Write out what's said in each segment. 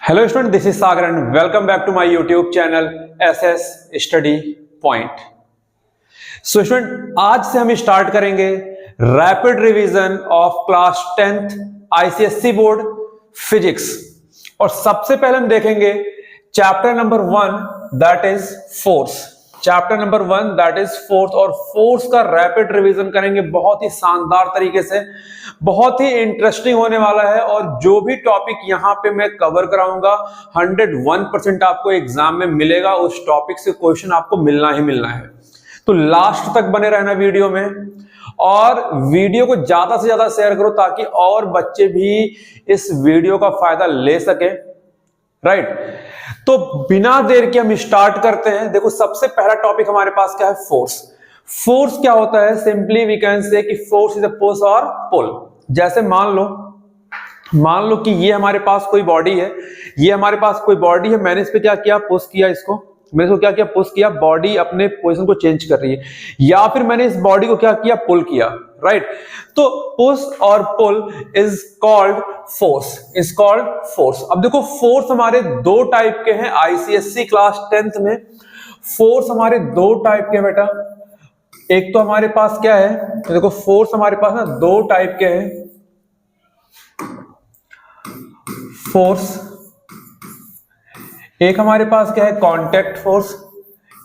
Hello student, this is Sagar and welcome back to my YouTube channel SS study point. So student, आज से हम start करेंगे rapid revision of class 10th ICSE board physics. और सबसे पहले हम देखेंगे chapter number 1 that is force. Chapter number 1 that is force, और फोर्स का रैपिड रिवीजन करेंगे बहुत ही शानदार तरीके से, बहुत ही इंटरेस्टिंग होने वाला है। और जो भी टॉपिक यहां पे मैं कवर कराऊंगा 101% आपको एग्जाम में मिलेगा, उस टॉपिक से क्वेश्चन आपको मिलना ही मिलना है। तो लास्ट तक बने रहना वीडियो में, और वीडियो को ज्यादा से ज्यादा शेयर करो ताकि और बच्चे भी इस वीडियो का फायदा ले सके, राइट। तो बिना देर के हम स्टार्ट करते हैं। देखो, सबसे पहला टॉपिक हमारे पास क्या है? फोर्स। फोर्स क्या होता है? सिंपली वी कैन से कि फोर्स इज अ पुश और पुल। जैसे मान लो कि ये हमारे पास कोई बॉडी है, ये हमारे पास कोई बॉडी है, मैंने इस पे क्या किया? पुश किया इसको। मैंने इसको क्या किया? पुश किया। बॉडी अपने पोजीशन को चेंज कर रही है, या फिर मैंने इस बॉडी को क्या किया? पुल किया, राइट। तो पुश और pull is called force, is called force. अब देखो, फोर्स हमारे दो टाइप के हैं आईसीएसई क्लास 10th में। फोर्स हमारे दो टाइप के बेटा। एक तो हमारे पास क्या है? तो देखो, फोर्स हमारे पास ना दो टाइप के हैं। फोर्स, एक हमारे पास क्या है? Contact force.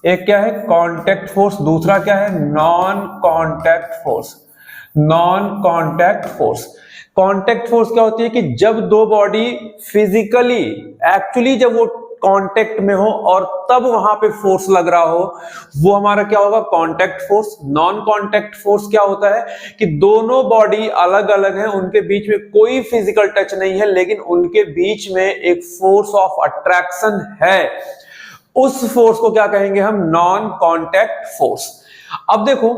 एक क्या है? Contact force. दूसरा क्या है? Non contact force. Non contact force. Contact force क्या होती है कि जब दो बॉडी फिजिकली एक्चुअली जब वो कांटेक्ट में हो और तब वहां पे फोर्स लग रहा हो, वो हमारा क्या होगा? Contact force. Non contact force क्या होता है कि दोनों बॉडी अलग अलग हैं, उनके बीच में कोई फिजिकल टच नहीं है, लेकिन उनके बीच में एक फोर्स ऑफ अट्रैक्शन है। उस फोर्स को क्या कहेंगे हम? Non contact force. अब देखो,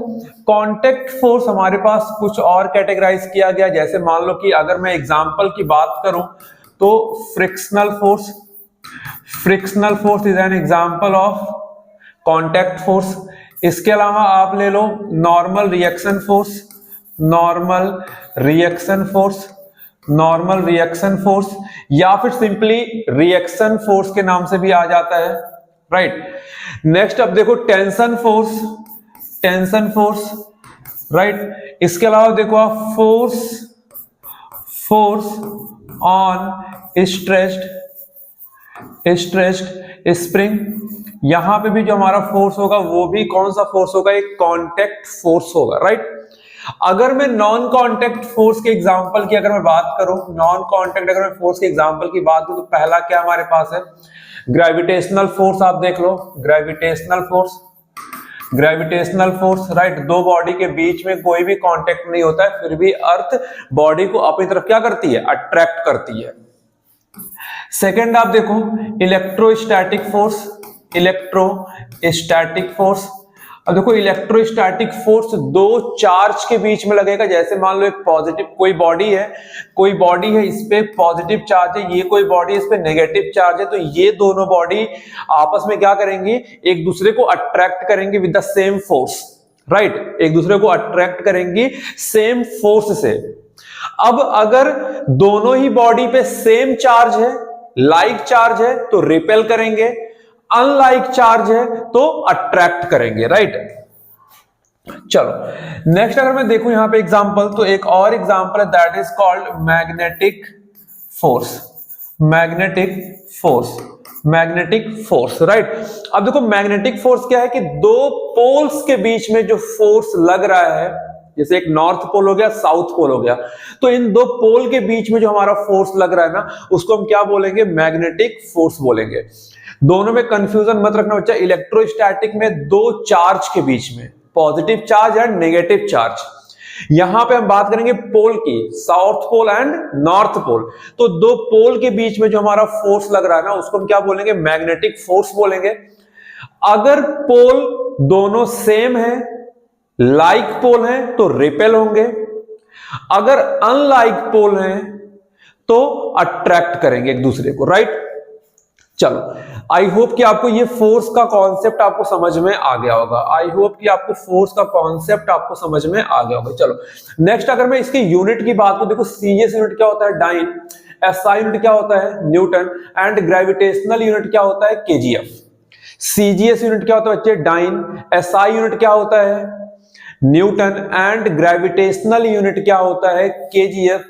कांटेक्ट फोर्स हमारे पास कुछ और कैटेगराइज किया गया। जैसे मान लो कि अगर मैं एग्जांपल की बात करूं तो frictional force. Frictional force is an example of contact force. इसके अलावा आप ले लो normal reaction force. Normal reaction force, normal reaction force, या फिर सिंपली रिएक्शन फोर्स के नाम से भी आ जाता है, राइट। नेक्स्ट अब देखो tension force. Tension force, right. इसके अलावा देखो आप force, force on stressed spring. यहां पे भी जो हमारा फोर्स होगा वो भी कौन सा फोर्स होगा? एक कांटेक्ट फोर्स होगा, राइट। अगर मैं नॉन कांटेक्ट फोर्स के एग्जांपल की अगर मैं बात करूं, नॉन कांटेक्ट अगर मैं फोर्स के एग्जांपल की बात करूं, तो पहला क्या हमारे पास है? Gravitational force. आप देख लो, gravitational force, gravitational force, right. दो बॉडी के बीच में कोई भी कांटेक्ट नहीं होता है, फिर भी अर्थ बॉडी को अपनी तरफ क्या करती है? अट्रैक्ट करती है। सेकेंड आप देखो इलेक्ट्रोस्टैटिक फोर्स। Electrostatic force. अब देखो, इलेक्ट्रोस्टैटिक फोर्स दो चार्ज के बीच में लगेगा। जैसे मान लो एक पॉजिटिव कोई बॉडी है, इस पे पॉजिटिव चार्ज है, ये कोई बॉडी इस पे नेगेटिव चार्ज है, तो ये दोनों बॉडी आपस में क्या करेंगी? एक दूसरे को अट्रैक्ट करेंगे with the same force, right. एक दूसरे को अट्रैक्ट करेंगी सेम फोर्स से। अब अगर दोनों ही बॉडी पे सेम चार्ज है, लाइक चार्ज है, तो रिपेल करेंगे, अनलाइक चार्ज है तो अट्रैक्ट करेंगे, राइट। चलो नेक्स्ट अगर मैं देखूं यहां पे एग्जांपल, तो एक और एग्जांपल है that is called magnetic force. Magnetic force, magnetic force, right. अब देखो, मैग्नेटिक फोर्स क्या है कि दो पोल्स के बीच में जो फोर्स लग रहा है, जैसे एक नॉर्थ पोल हो गया, साउथ पोल हो गया, तो इन दो पोल के बीच में जो हमारा फोर्स लग रहा है ना, उसको हम क्या बोलेंगे? मैग्नेटिक फोर्स बोलेंगे। दोनों में कंफ्यूजन मत रखना बच्चा। इलेक्ट्रोस्टैटिक में दो चार्ज के बीच में positive charge and negative charge. यहां पे हम बात करेंगे पोल की, south pole and north pole. तो दो पोल के बीच में जो हमारा फोर्स लग रहा है ना, उसको हम क्या बोलेंगे? मैग्नेटिक फोर्स बोलेंगे। अगर पोल दोनों सेम है, लाइक पोल है, तो रिपेल होंगे। अगर अनलाइक पोल है तो अट्रैक्ट करेंगे एक दूसरे को, राइट। चलो, आई होप कि आपको ये फोर्स का कॉन्सेप्ट आपको समझ में आ गया होगा। आई होप कि आपको फोर्स का कॉन्सेप्ट आपको समझ में आ गया होगा। चलो नेक्स्ट अगर मैं इसकी यूनिट की बात करूं, देखो सीरियस यूनिट क्या होता है? डाइन। SI यूनिट क्या होता है, न्यूटन, एंड ग्रेविटेशनल यूनिट क्या होता है, kgf। CGS यूनिट क्या होता है बच्चे, डाइन। SI यूनिट क्या होता है, न्यूटन, एंड ग्रेविटेशनल यूनिट क्या होता है, kgf।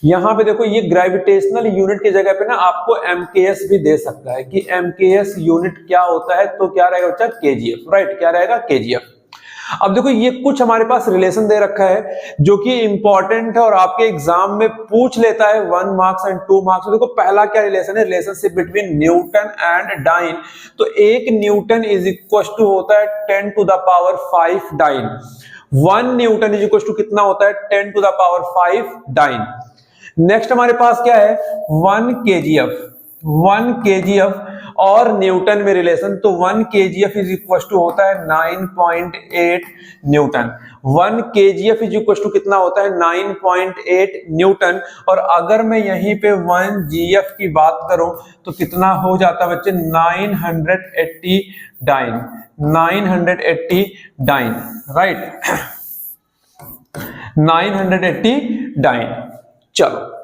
यहां पे देखो ये ग्रेविटेशनल यूनिट की जगह पे ना आपको MKS भी दे सकता है कि MKS यूनिट क्या होता है, तो क्या रहेगा बच्चा, kgf, राइट, क्या रहेगा, kgf। अब देखो ये कुछ हमारे पास रिलेशन दे रखा है जो कि इंपॉर्टेंट है और आपके एग्जाम में पूछ लेता है 1 मार्क्स एंड 2 मार्क्स। देखो पहला क्या रिलेशन है, relationship between newton and dyne. तो 1 न्यूटन इज इक्वल टू होता है 10 to the power 5 dyne. 1 newton is equal to कितना होता है, 10 to the power 5 dyne. Next हमारे पास क्या है, 1 kgf। 1 kgf और न्यूटन में रिलेशन, तो 1 kgf इज इक्वल टू होता है 9.8 newton. 1 kgf is equal to कितना होता है, 9.8 न्यूटन। और अगर मैं यहीं पे 1 gf की बात करूं तो कितना हो जाता है बच्चे, 980 डाइन। 980 dyne, right, 980 dyne. चलो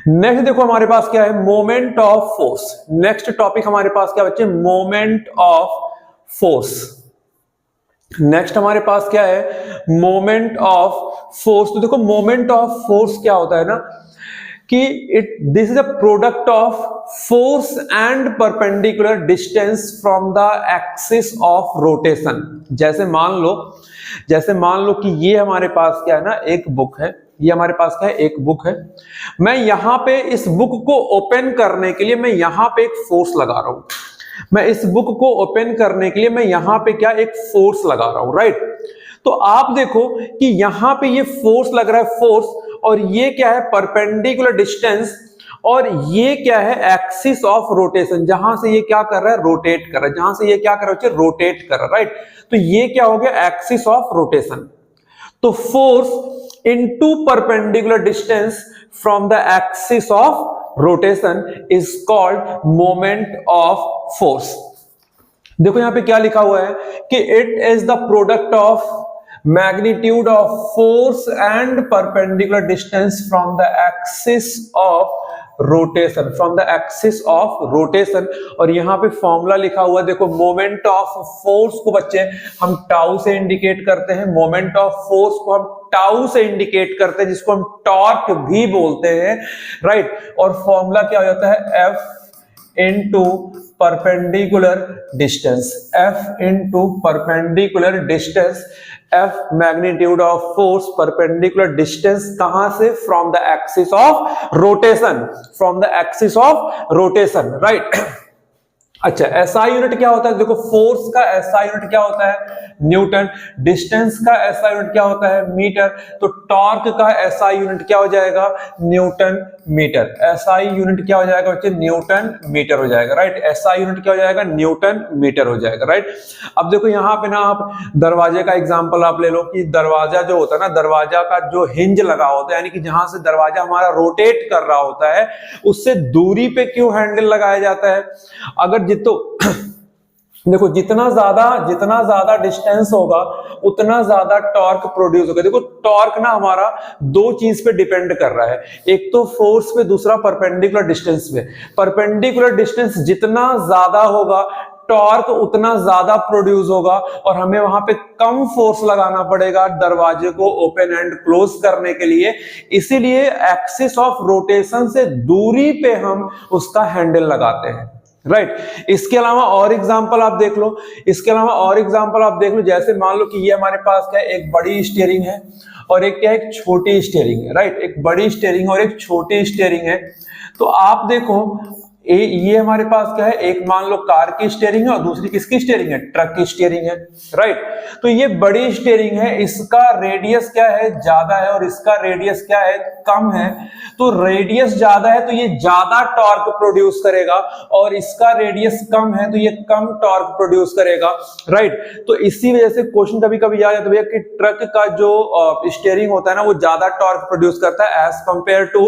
नेक्स्ट देखो हमारे पास क्या है, moment of force. Next topic हमारे पास क्या बच्चे, मोमेंट ऑफ फोर्स। नेक्स्ट हमारे पास क्या है, मोमेंट ऑफ फोर्स। तो देखो मोमेंट ऑफ फोर्स क्या होता है ना कि this is a product of force and perpendicular distance from the axis of rotation. जैसे मान लो कि ये हमारे पास क्या है ना, एक बुक है, ये हमारे पास क्या है, एक बुक है। मैं यहां पे इस बुक को ओपन करने के लिए मैं यहां पे एक फोर्स लगा रहा हूं। मैं इस बुक को ओपन करने के लिए मैं यहां पे क्या, एक फोर्स लगा रहा हूं, राइट। तो आप देखो कि यहां पे ये फोर्स लग रहा है, फोर्स, और ये क्या है, परपेंडिकुलर डिस्टेंस, और ये क्या है, एक्सिस ऑफ रोटेशन, जहां से ये क्या कर रहा है, रोटेट कर रहा है, जहां से ये क्या कर रहा है, रोटेट कर रहा है, राइट। तो ये क्या हो गया, एक्सिस ऑफ रोटेशन। तो force into perpendicular distance from the axis of rotation is called moment of force। देखो यहां पे क्या लिखा हुआ है कि it is the product of magnitude of force and perpendicular distance from the axis of rotation, from the axis of rotation. और यहां पे फॉर्मूला लिखा हुआ है, देखो मोमेंट ऑफ फोर्स को बच्चे हम टाउ से इंडिकेट करते हैं। मोमेंट ऑफ फोर्स को हम टाउ से इंडिकेट करते हैं, जिसको हम टॉर्क भी बोलते हैं, राइट। और फॉर्मूला क्या हो जाता है, F into perpendicular distance. F into perpendicular distance, F magnitude of force, perpendicular distance कहां से, from the axis of rotation, from the axis of rotation, right. अच्छा, SI यूनिट क्या होता है, देखो फोर्स का SI यूनिट क्या होता है, न्यूटन। डिस्टेंस का SI यूनिट क्या होता है, मीटर। तो टॉर्क का SI यूनिट क्या हो जाएगा, न्यूटन मीटर। SI यूनिट क्या हो जाएगा बच्चे, न्यूटन मीटर हो जाएगा, राइट। SI यूनिट क्या हो जाएगा, न्यूटन मीटर हो जाएगा, राइट। अब देखो यहाँ पे ना आप दरवाजे का एग्जांपल आप ले लो कि दरवाजा जो होता है ना, दरवाजा का जो हिंज लगा होता है, यानी कि जहां से दरवाजा हमारा रोटेट कर रहा होता है, उससे दूरी पे क्यों हैंडल लगाया जाता है। अगर तो देखो जितना ज्यादा डिस्टेंस होगा उतना ज्यादा टॉर्क प्रोड्यूस होगा। देखो टॉर्क ना हमारा दो चीज पे डिपेंड कर रहा है, एक तो फोर्स पे, दूसरा परपेंडिकुलर डिस्टेंस पे। परपेंडिकुलर डिस्टेंस जितना ज्यादा होगा टॉर्क उतना ज्यादा प्रोड्यूस होगा, और हमें वहां पे कम फोर्स लगाना पड़ेगा दरवाजे को ओपन एंड क्लोज करने के लिए। इसीलिए एक्सिस ऑफ रोटेशन से दूरी पे हम उसका हैंडल लगाते हैं, राइट। इसके अलावा और एग्जांपल आप देख लो, जैसे मान लो कि ये हमारे पास क्या है, एक बड़ी स्टीयरिंग है और एक क्या है, एक छोटी स्टीयरिंग है, राइट। एक बड़ी स्टीयरिंग और एक छोटी स्टीयरिंग है। तो आप देखो ये हमारे पास क्या है, एक मान लो कार की स्टीयरिंग है और दूसरी किसकी स्टीयरिंग है, ट्रक की स्टीयरिंग है, राइट। तो ये बड़ी स्टीयरिंग है, इसका रेडियस क्या है, ज्यादा है, और इसका रेडियस क्या है, कम है। तो रेडियस ज्यादा है तो ये ज्यादा टॉर्क प्रोड्यूस करेगा, और इसका रेडियस कम है तो ये कम टॉर्क प्रोड्यूस करेगा, राइट। तो इसी वजह से क्वेश्चन कभी कभी आ जाता है भैया कि ट्रक का जो स्टीयरिंग होता है ना, वो ज्यादा टॉर्क प्रोड्यूस करता है as compare to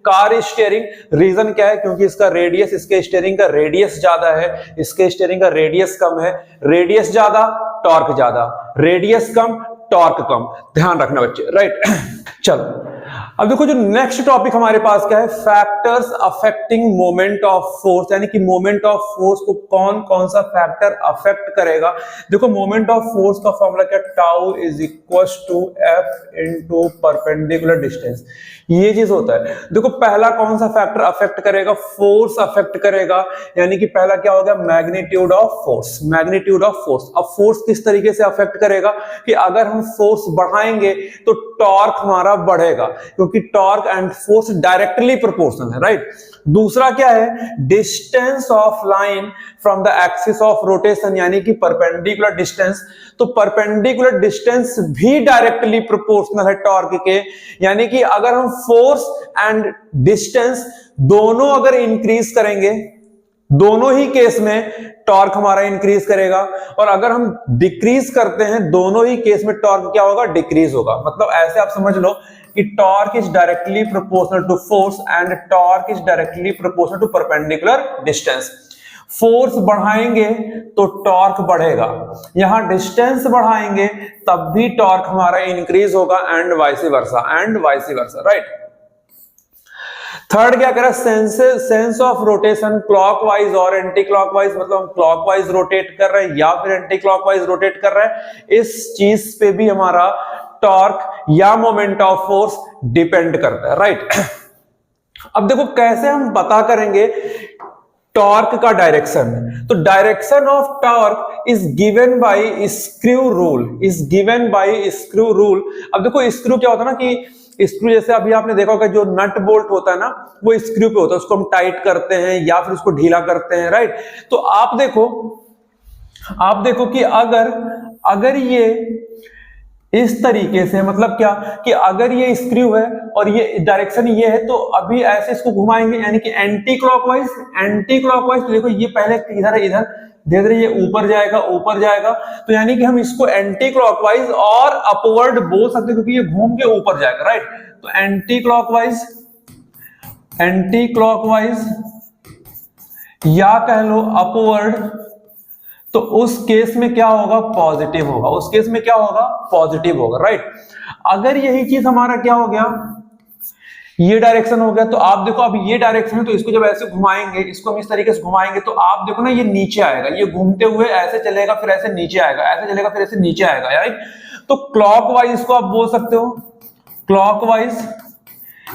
car steering. Reason क्या है, क्योंकि इसका रेडियस, इसके स्टीयरिंग का रेडियस ज्यादा है, इसके स्टीयरिंग का रेडियस कम है। रेडियस ज्यादा टॉर्क ज्यादा, रेडियस कम टॉर्क कम, ध्यान रखना बच्चे, राइट। चलो अब देखो जो नेक्स्ट टॉपिक हमारे पास क्या है, factors affecting moment of force, यानी कि मोमेंट ऑफ फोर्स को कौन कौन सा फैक्टर अफेक्ट करेगा। देखो मोमेंट ऑफ फोर्स का फॉर्मूला क्या, tau is equal to F into perpendicular distance, ये चीज होता है। देखो पहला कौन सा फैक्टर अफेक्ट करेगा, फोर्स अफेक्ट करेगा, यानी कि पहला क्या हो गया, magnitude of force, magnitude of force. अब फोर्स किस तरीके से अफेक्ट करेगा कि अगर हम फोर्स बढ़ाएंगे तो टॉर्क हमारा बढ़ेगा, क्योंकि torque and force directly proportional है, राइट। दूसरा क्या है, distance of line from the axis of rotation, यानी कि परपेंडिकुलर डिस्टेंस, तो परपेंडिकुलर डिस्टेंस भी डायरेक्टली प्रोपोर्शनल है टॉर्क के, यानी कि अगर हम फोर्स एंड डिस्टेंस दोनों अगर इंक्रीज करेंगे, दोनों ही केस में टॉर्क हमारा इंक्रीज करेगा, और अगर हम डिक्रीज करते हैं दोनों ही केस में टॉर्क क्या होगा, डिक्रीज होगा। मतलब ऐसे आप समझ लो कि torque is directly proportional to force and torque is directly proportional to perpendicular distance. Force बढ़ाएंगे तो टॉर्क बढ़ेगा, यहां डिस्टेंस बढ़ाएंगे तब भी टॉर्क हमारा इंक्रीज होगा, and vice versa, right. Third क्या कह रहा है, सेंस ऑफ रोटेशन क्लॉकवाइज और एंटी क्लॉकवाइज, मतलब हम क्लॉकवाइज रोटेट कर रहे हैं या फिर एंटी क्लॉकवाइज रोटेट कर रहे हैं, इस चीज पे भी हमारा टॉर्क या मोमेंट ऑफ फोर्स डिपेंड करता है, राइट। अब देखो कैसे हम पता करेंगे टॉर्क का डायरेक्शन, तो direction of torque is given by screw rule, is given by screw rule. अब देखो स्क्रू क्या होता है ना, कि स्क्रू जैसे अभी आपने देखा होगा जो नट बोल्ट होता है ना, वो स्क्रू पे होता है, उसको हम टाइट करते हैं या फिर उसको ढीला करते हैं, राइट। तो आप देखो कि अगर ये इस तरीके से, मतलब क्या कि अगर ये स्क्रू है और ये डायरेक्शन ये है, तो अभी ऐसे इसको घुमाएंगे, यानी कि एंटी क्लॉकवाइज, तो देखो ये पहले इधर धीरे धीरे ये ऊपर जाएगा, तो यानी कि हम इसको एंटी क्लॉकवाइज और अपवर्ड बोल सकते हैं, क्योंकि ये घूम के ऊपर जाएगा, राइट। तो एंटी क्लॉकवाइज या कह लो अपवर्ड, तो उस केस में क्या होगा, पॉजिटिव होगा, उस केस में क्या होगा, पॉजिटिव होगा, राइट। अगर यही चीज हमारा क्या हो गया, ये डायरेक्शन हो गया, तो आप देखो अब ये डायरेक्शन है, तो इसको जब ऐसे घुमाएंगे, इसको हम इस तरीके से घुमाएंगे, तो आप देखो ना ये नीचे आएगा, ये घूमते हुए ऐसे चलेगा, फिर ऐसे नीचे आएगा, ऐसे चलेगा, फिर ऐसे नीचे आएगा, राइट। तो क्लॉकवाइज इसको आप बोल सकते हो, क्लॉकवाइज,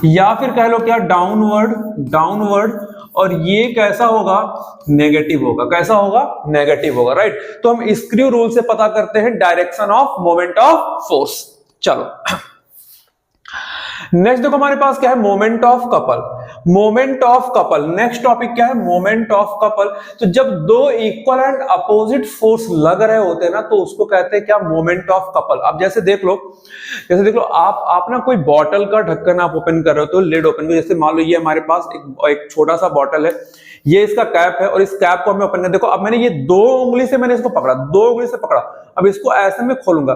या फिर कह लो क्या, डाउनवर्ड, और ये कैसा होगा, नेगेटिव होगा, कैसा होगा, नेगेटिव होगा, राइट। तो हम स्क्रू रूल से पता करते हैं direction of moment of force. चलो नेक्स्ट देखो हमारे पास क्या है, moment of couple, next topic क्या है, मोमेंट ऑफ कपल। तो जब दो इक्वल एंड अपोजिट फोर्स लग रहे होते हैं ना, तो उसको कहते हैं क्या, मोमेंट ऑफ कपल। अब जैसे देख लो आप ना कोई बॉटल का ढक्कन आप ओपन कर रहे हो, तो लिड ओपन करो, जैसे मान लो ये हमारे पास एक छोटा सा बॉटल है, ये इसका कैप है, और इस कैप को हमें ओपन कर, देखो अब मैंने ये दो उंगली से मैंने इसको पकड़ा, अब इसको ऐसे में खोलूंगा,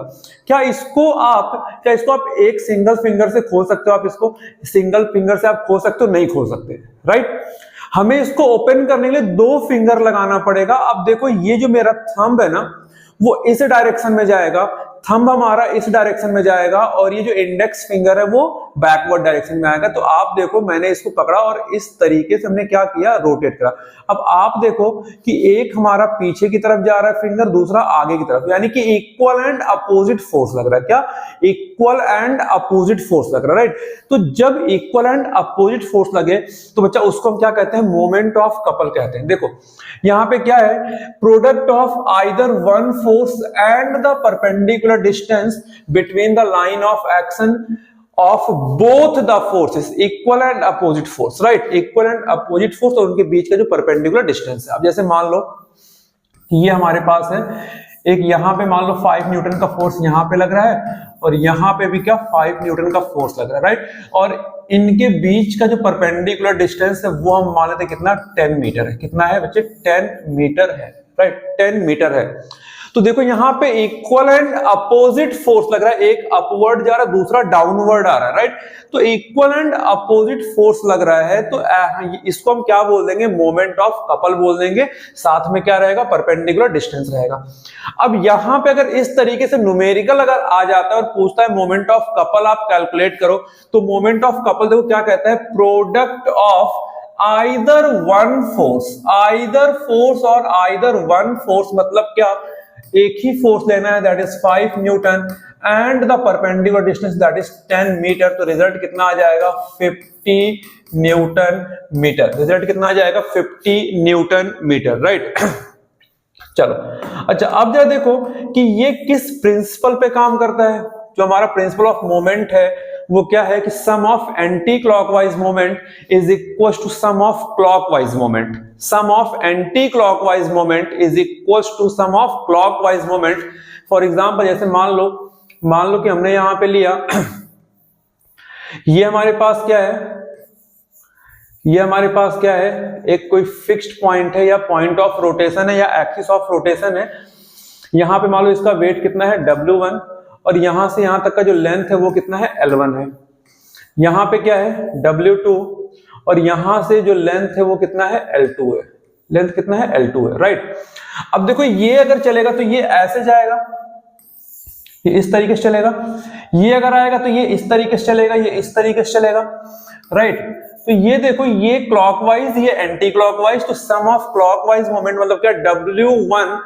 क्या इसको आप एक सिंगल फिंगर से खोल सकते हो, आप इसको सिंगल फिंगर से आप खोल सकते हो, नहीं खोल सकते, राइट। हमें इसको ओपन करने के लिए दो फिंगर लगाना पड़ेगा। अब देखो ये जो मेरा थंब है ना, वो इस डायरेक्शन में जाएगा, थंब हमारा इस डायरेक्शन में जाएगा, और ये जो इंडेक्स फिंगर है वो बैकवर्ड डायरेक्शन में आएगा। तो आप देखो मैंने इसको पकड़ा और इस तरीके से हमने क्या किया, रोटेट करा। अब आप देखो कि एक हमारा पीछे की तरफ जा रहा है फिंगर, दूसरा आगे की तरफ, यानी कि इक्वल एंड अपोजिट फोर्स लग रहा है, क्या, इक्वल एंड अपोजिट फोर्स लग रहा है, राइट। तो जब इक्वल एंड अपोजिट फोर्स लगे तो बच्चा उसको हम क्या कहते हैं, मोमेंट ऑफ कपल कहते हैं। देखो यहां पे क्या है, product of either one force and the perpendicular distance between the line of action of both the forces, equal and opposite force, right, equal and opposite force, और उनके बीच का जो perpendicular distance है। अब जैसे मान लो ये हमारे पास है एक, यहां पे मान लो 5 न्यूटन का फोर्स यहां पे लग रहा है, और यहां पे भी क्या 5 न्यूटन का फोर्स लग रहा है, राइट। और इनके बीच का जो परपेंडिकुलर डिस्टेंस है वो हम मान लेते हैं कितना, 10 मीटर है। कितना है बच्चे, 10 मीटर है, राइट, 10 मीटर है। तो देखो यहां पे इक्वल एंड अपोजिट फोर्स लग रहा है, एक अपवर्ड जा रहा है, दूसरा डाउनवर्ड आ रहा है, राइट। तो इक्वल एंड अपोजिट फोर्स लग रहा है, तो इसको हम क्या बोल देंगे, मोमेंट ऑफ कपल बोल देंगे। साथ में क्या रहेगा, परपेंडिकुलर डिस्टेंस रहेगा। अब यहां पे अगर इस तरीके से न्यूमेरिकल अगर आ जाता है और पूछता है मोमेंट ऑफ कपल आप कैलकुलेट करो, तो मोमेंट ऑफ कपल देखो क्या कहता है, product of either one force और आइदर वन फोर्स, मतलब क्या, एक ही फोर्स लेना है, that is 5 newton and the perpendicular distance that is 10 metre. तो रिजल्ट कितना आ जाएगा, 50 न्यूटन मीटर। रिजल्ट कितना आ जाएगा, 50 न्यूटन मीटर, राइट। चलो अच्छा, अब जरा देखो कि ये किस प्रिंसिपल पे काम करता है। जो हमारा प्रिंसिपल ऑफ मोमेंट है वो क्या है कि sum of anti clockwise moment is equal to sum of clockwise moment. Sum of anti clockwise moment is equal to sum of clockwise moment. For example जैसे मान लो कि हमने यहां पे लिया, ये हमारे पास क्या है, ये हमारे पास क्या है, एक कोई फिक्स्ड पॉइंट है या पॉइंट ऑफ रोटेशन है या एक्सिस ऑफ रोटेशन है। यहां पे मान लो इसका वेट कितना है, W1, और यहां से यहां तक का जो लेंथ है वो कितना है, L1 है। यहां पे क्या है, W2, और यहां से जो लेंथ है वो कितना है, L2 है। लेंथ कितना है, L2 है, राइट। अब देखो ये अगर चलेगा तो ये ऐसे जाएगा, ये इस तरीके से चलेगा। ये अगर आएगा तो ये इस तरीके से चलेगा, ये इस तरीके से चलेगा, राइट। तो ये देखो, ये क्लॉकवाइज, ये एंटी क्लॉकवाइज। तो सम ऑफ क्लॉकवाइज मोमेंट मतलब क्या, W1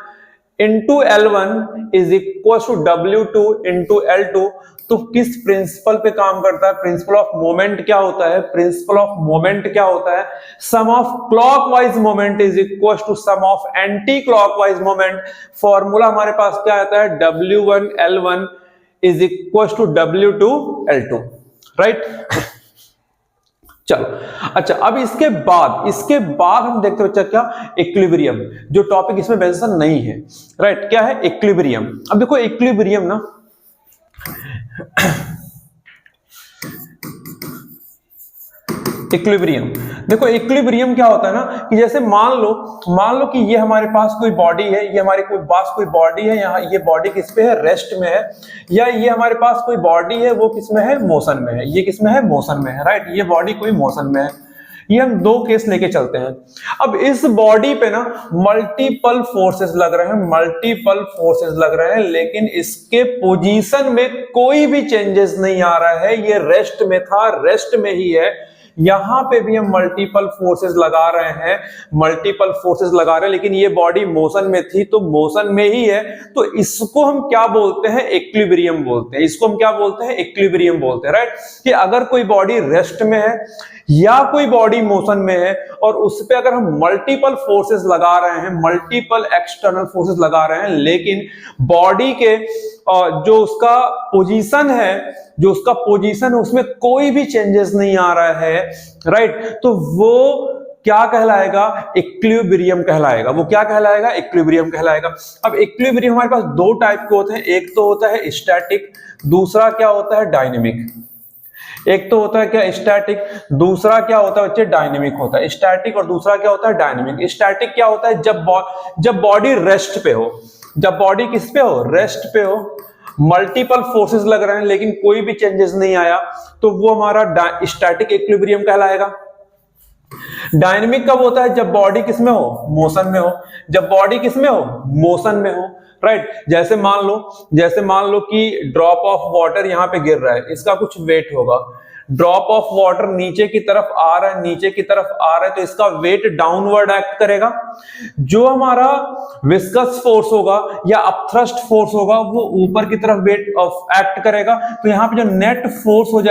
into L1 is equal to W2 into L2। तो किस प्रिंसिपल पे काम करता है, प्रिंसिपल ऑफ मोमेंट क्या होता है, प्रिंसिपल ऑफ मोमेंट क्या होता है, sum of clockwise moment is equal to sum of anti clockwise moment. Formula हमारे पास क्या आता है, W1 L1 is equal to W2 L2, right. चलो अच्छा, अब इसके बाद हम देखते हैं बच्चा क्या, इक्विलिब्रियम, जो टॉपिक इसमें मेंशन नहीं है, राइट। क्या है, इक्विलिब्रियम। अब देखो इक्विलिब्रियम ना, इक्विलिब्रियम देखो, इक्विलिब्रियम क्या होता है ना कि जैसे मान लो कि ये हमारे पास कोई बॉडी है, ये हमारे पास कोई बॉडी है, यहाँ ये बॉडी किस पे है, रेस्ट में है, या ये हमारे पास कोई बॉडी है वो किस में है, मोशन में है। ये किस में है, मोशन में है, राइट। ये बॉडी कोई मोशन में है। ये हम दो केस लेके चलते हैं। अब इस बॉडी पे ना मल्टीपल फोर्सेस लग रहे हैं, लेकिन इसके पोजीशन में कोई भी चेंजेस नहीं आ रहा है। ये रेस्ट में था, रेस्ट में ही है। यहां पे भी हम मल्टीपल फोर्सेस लगा रहे हैं, लेकिन ये बॉडी मोशन में थी, तो मोशन में ही है। तो इसको हम क्या बोलते हैं, इक्विलिब्रियम बोलते हैं। इसको हम क्या बोलते हैं, इक्विलिब्रियम बोलते हैं, राइट। कि अगर कोई बॉडी रेस्ट में है या कोई बॉडी मोशन में है और उस पे अगर हम मल्टीपल फोर्सेस लगा रहे हैं, मल्टीपल एक्सटर्नल फोर्सेस लगा रहे हैं, लेकिन बॉडी के जो उसका पोजीशन है उसमें कोई भी चेंजेस नहीं आ रहा है, राइट। तो वो क्या कहलाएगा, इक्विलिब्रियम कहलाएगा। वो क्या कहलाएगा, इक्विलिब्रियम कहलाएगा। अब इक्विलिब्रियम हमारे पास दो टाइप के होते हैं, एक तो होता है स्टैटिक, दूसरा क्या होता है, डायनेमिक। एक तो होता है क्या, स्टैटिक, दूसरा क्या होता है बच्चे, डायनेमिक होता है। स्टैटिक और दूसरा क्या होता है, डायनेमिक। स्टैटिक क्या होता है, जब बॉडी रेस्ट पे हो, जब बॉडी किस पे हो, रेस्ट पे हो, मल्टीपल फोर्सेस लग रहे हैं लेकिन कोई भी चेंजेस नहीं आया, तो वो हमारा स्टैटिक इक्विलिब्रियम कहलाएगा। डायनेमिक कब होता है, जब बॉडी किस में हो, मोशन में हो। जब बॉडी किस में हो, मोशन में हो, राइट। जैसे मान लो कि ड्रॉप ऑफ वाटर यहां पे गिर रहा है, इसका कुछ वेट होगा। ड्रॉप ऑफ वाटर नीचे की तरफ आ रहा है, तो इसका वेट डाउनवर्ड एक्ट करेगा। जो हमारा विस्कस फोर्स होगा या अपथ्रस्ट फोर्स होगा वो ऊपर की तरफ वेट एक्ट करेगा। तो यहाँ पे जो नेट फोर्स हो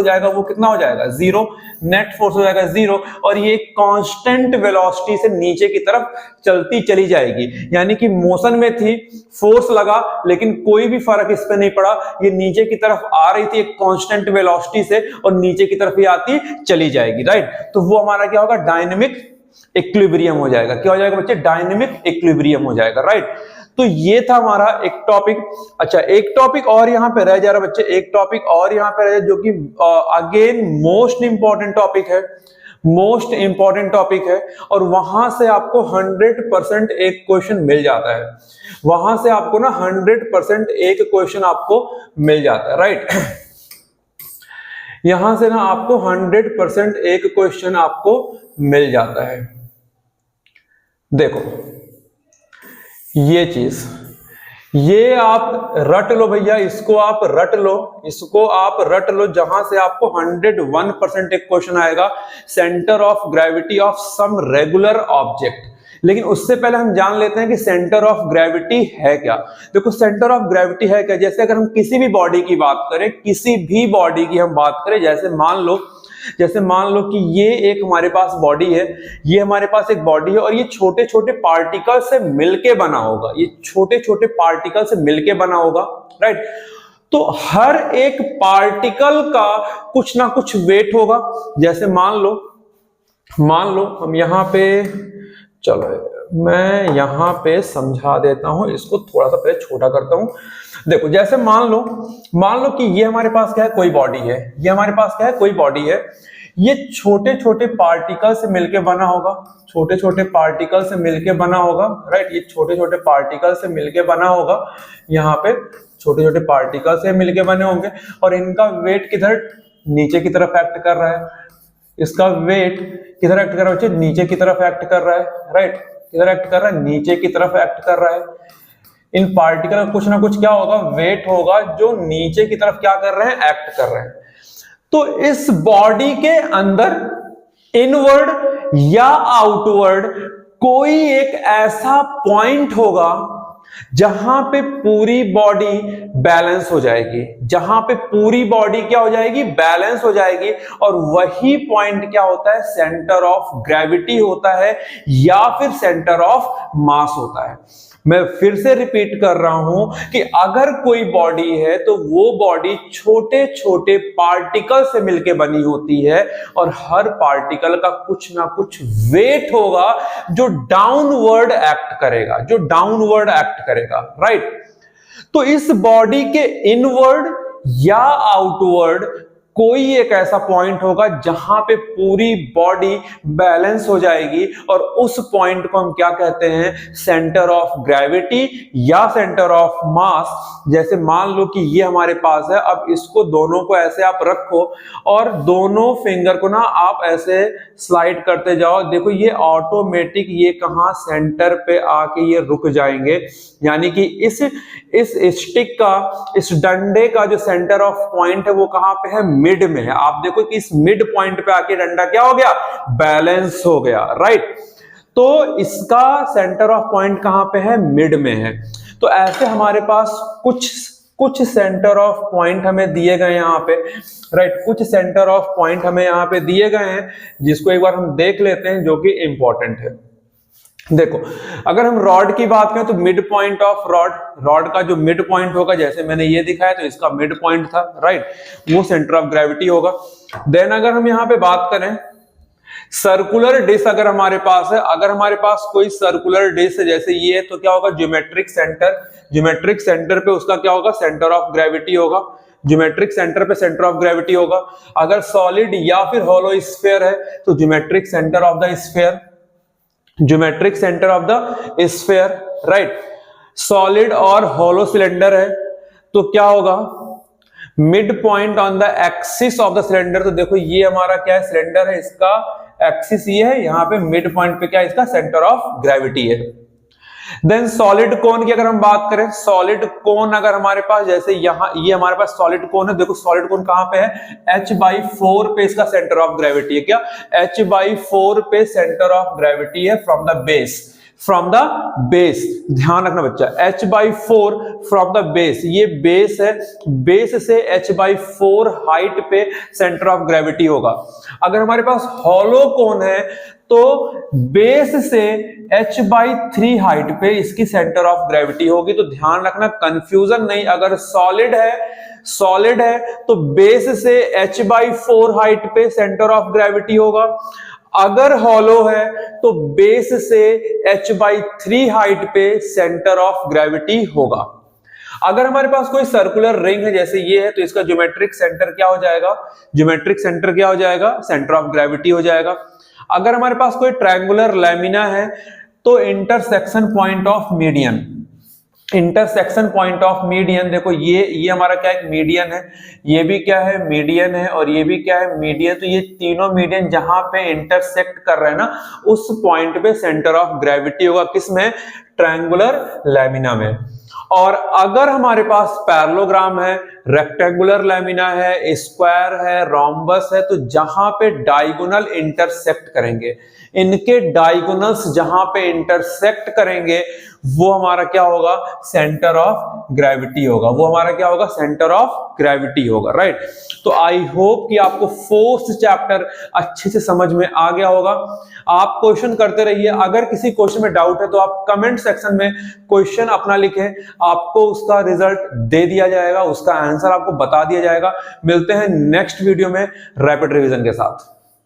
जाएगा वो कितना हो जाएगा, जीरो। नेट फोर्स हो जाएगा जीरो, और ये कांस्टेंट वेलोसिटी से नीचे की तरफ चलती चली जाएगी। यानी कि मोशन में थी, फोर्स लगा, लेकिन कोई भी फर्क इस पे नहीं पड़ा। ये नीचे की तरफ आ रही थी एक कांस्टेंट वेलोसिटी से, और नीचे की तरफ ही आती चली जाएगी, राइट। तो वो हमारा क्या होगा, डायनेमिक इक्विलिब्रियम हो जाएगा। क्या हो जाएगा बच्चे, डायनेमिक इक्विलिब्रियम हो जाएगा, राइट। तो ये था हमारा एक टॉपिक। अच्छा, एक टॉपिक और यहां पे रह जा रहा बच्चे, एक टॉपिक और यहां पे रह, जो कि अगेन मोस्ट इंपॉर्टेंट टॉपिक है। मोस्ट इंपॉर्टेंट टॉपिक है और वहां से आपको 100% एक क्वेश्चन मिल जाता है, वहां से आपको ना 100% एक क्वेश्चन आपको मिल जाता है, राइट। यहां से ना आपको 100% एक क्वेश्चन आपको मिल जाता है। देखो ये चीज, ये आप रट लो भैया, इसको आप रट लो, इसको आप रट लो, जहां से आपको 101% एक क्वेश्चन आएगा, centre of gravity of some regular object. लेकिन उससे पहले हम जान लेते हैं कि सेंटर ऑफ ग्रेविटी है क्या। देखो सेंटर ऑफ ग्रेविटी है क्या, जैसे अगर हम किसी भी बॉडी की बात करें, किसी भी बॉडी की हम बात करें, जैसे मान लो कि ये एक हमारे पास बॉडी है, ये हमारे पास एक बॉडी है और ये छोटे छोटे पार्टिकल से मिलके बना होगा, ये छोटे छोटे पार्टिकल से मिलके बना होगा, राइट। तो हर एक पार्टिकल का कुछ ना कुछ वेट होगा। जैसे मान लो हम यहां पे, चलो मैं यहां पे समझा देता हूं, इसको थोड़ा सा पहले छोटा करता हूं। देखो जैसे मान लो कि ये हमारे पास क्या है, कोई बॉडी है, ये हमारे पास क्या है, कोई बॉडी है, ये छोटे छोटे पार्टिकल से मिलके बना होगा, छोटे छोटे पार्टिकल से मिलके बना होगा, राइट। ये छोटे छोटे पार्टिकल से मिलके बना होगा, यहाँ पे छोटे छोटे पार्टिकल से मिलके बने होंगे और इनका वेट किधर, नीचे की तरफ एक्ट कर रहा है। इसका वेट किधर एक्ट कर रहा है, नीचे की तरफ एक्ट कर रहा है, राइट। किधर एक्ट कर रहा है, नीचे की तरफ एक्ट कर रहा है। इन पार्टिकल का कुछ ना कुछ क्या होगा, वेट होगा, जो नीचे की तरफ क्या कर रहे हैं, एक्ट कर रहे हैं। तो इस बॉडी के अंदर इनवर्ड या आउटवर्ड कोई एक ऐसा पॉइंट होगा जहां पे पूरी बॉडी बैलेंस हो जाएगी, जहां पे पूरी बॉडी क्या हो जाएगी, बैलेंस हो जाएगी। और वही पॉइंट क्या होता है, सेंटर ऑफ ग्रेविटी होता है या फिर सेंटर ऑफ मास होता है। मैं फिर से रिपीट कर रहा हूं कि अगर कोई बॉडी है तो वो बॉडी छोटे छोटे पार्टिकल से मिलकर बनी होती है और हर पार्टिकल का कुछ ना कुछ वेट होगा जो डाउनवर्ड एक्ट करेगा, राइट। तो इस बॉडी के इनवर्ड या आउटवर्ड कोई एक ऐसा पॉइंट होगा जहां पे पूरी बॉडी बैलेंस हो जाएगी और उस पॉइंट को हम क्या कहते हैं, सेंटर ऑफ ग्रेविटी या सेंटर ऑफ मास। जैसे मान लो कि ये हमारे पास है, अब इसको दोनों को ऐसे आप रखो और दोनों फिंगर को ना आप ऐसे स्लाइड करते जाओ। देखो ये ऑटोमेटिक ये कहां, सेंटर पे आके ये रुक जाएंगे, यानी कि इस स्टिक का, इस डंडे का जो सेंटर ऑफ पॉइंट है वो कहां पे है, मिड में है। आप देखो कि इस मिड पॉइंट पे आके डंडा क्या हो गया, बैलेंस हो गया, राइट। तो इसका सेंटर ऑफ पॉइंट कहां पे है, मिड में है। तो ऐसे हमारे पास कुछ सेंटर ऑफ पॉइंट हमें दिए गए यहां पे, राइट। कुछ सेंटर ऑफ पॉइंट हमें यहां पे दिए गए हैं जिसको एक बार हम देख लेते हैं, जो कि इंपॉर्टेंट है। देखो अगर हम रॉड की बात करें तो मिड पॉइंट ऑफ रॉड का जो मिड पॉइंट होगा, जैसे मैंने ये दिखाया तो इसका मिड पॉइंट था, राइट, वो सेंटर ऑफ ग्रेविटी होगा। देन अगर हम यहां पे बात करें सर्कुलर डिस्क, अगर हमारे पास कोई सर्कुलर डिस्क जैसे ये, तो क्या होगा, ज्योमेट्रिक सेंटर पे उसका क्या होगा, सेंटर ऑफ ग्रेविटी होगा। ज्योमेट्रिक सेंटर पे सेंटर ऑफ ग्रेविटी होगा। अगर सॉलिड या फिर हॉलो स्फीयर है तो geometric centre of the sphere, right. Solid और हॉलो सिलेंडर है तो क्या होगा, mid point on the axis of the cylinder. तो देखो ये हमारा क्या है, सिलेंडर है, इसका एक्सिस ये है, यहां पे मिड पॉइंट पे क्या है, इसका सेंटर ऑफ ग्रेविटी है। देन सॉलिड कोन की अगर हम बात करें, सॉलिड कोन अगर हमारे पास, जैसे यहां ये हमारे पास सॉलिड कोन है, देखो सॉलिड कोन कहां पे है, h/4 पे इसका सेंटर ऑफ ग्रेविटी है। क्या, h/4 पे सेंटर ऑफ ग्रेविटी है फ्रॉम द बेस। ध्यान रखना बच्चा, h/4 फ्रॉम द बेस, ये बेस है, बेस से h/4 हाइट पे सेंटर ऑफ ग्रेविटी होगा। अगर हमारे पास हॉलो कोन है तो बेस से h/3 हाइट पे इसकी सेंटर ऑफ ग्रेविटी होगी। तो ध्यान रखना, कंफ्यूजन नहीं, अगर सॉलिड है तो बेस से h/4 हाइट पे सेंटर ऑफ ग्रेविटी होगा। अगर हॉलो है तो बेस से h/3 हाइट पे सेंटर ऑफ ग्रेविटी होगा। अगर हमारे पास कोई सर्कुलर रिंग है जैसे ये है, तो इसका ज्योमेट्रिक सेंटर क्या हो जाएगा, सेंटर ऑफ ग्रेविटी हो जाएगा। अगर हमारे पास कोई ट्रायंगुलर लैमिना है तो intersection point of median, intersection point of median, देखो ये हमारा क्या है, मीडियन है, ये भी क्या है, मीडियन है, और ये भी क्या है, मीडियन। तो ये तीनों मीडियन जहां पे इंटरसेक्ट कर रहे हैं ना, उस पॉइंट पे सेंटर ऑफ ग्रेविटी होगा, किसमें, ट्रायंगुलर लैमिना में। और अगर हमारे पास पैरेललोग्राम है, रेक्टेंगुलर लैमिना है, स्क्वायर है, रोम्बस है, तो जहां पे डायगोनल इंटरसेक्ट करेंगे, इनके डायगोनल्स जहां पे इंटरसेक्ट करेंगे, वो हमारा क्या होगा, सेंटर ऑफ ग्रेविटी होगा, वो हमारा क्या होगा, सेंटर ऑफ ग्रेविटी होगा, राइट। तो आई होप कि आपको फोर्थ चैप्टर अच्छे से समझ में आ गया होगा। आप क्वेश्चन करते रहिए, अगर किसी क्वेश्चन में डाउट है तो आप कमेंट सेक्शन में क्वेश्चन अपना लिखें, आपको उसका रिजल्ट दे दिया जाएगा, उसका आंसर आपको बता दिया जाएगा। मिलते हैं नेक्स्ट वीडियो में रैपिड रिवीजन के साथ।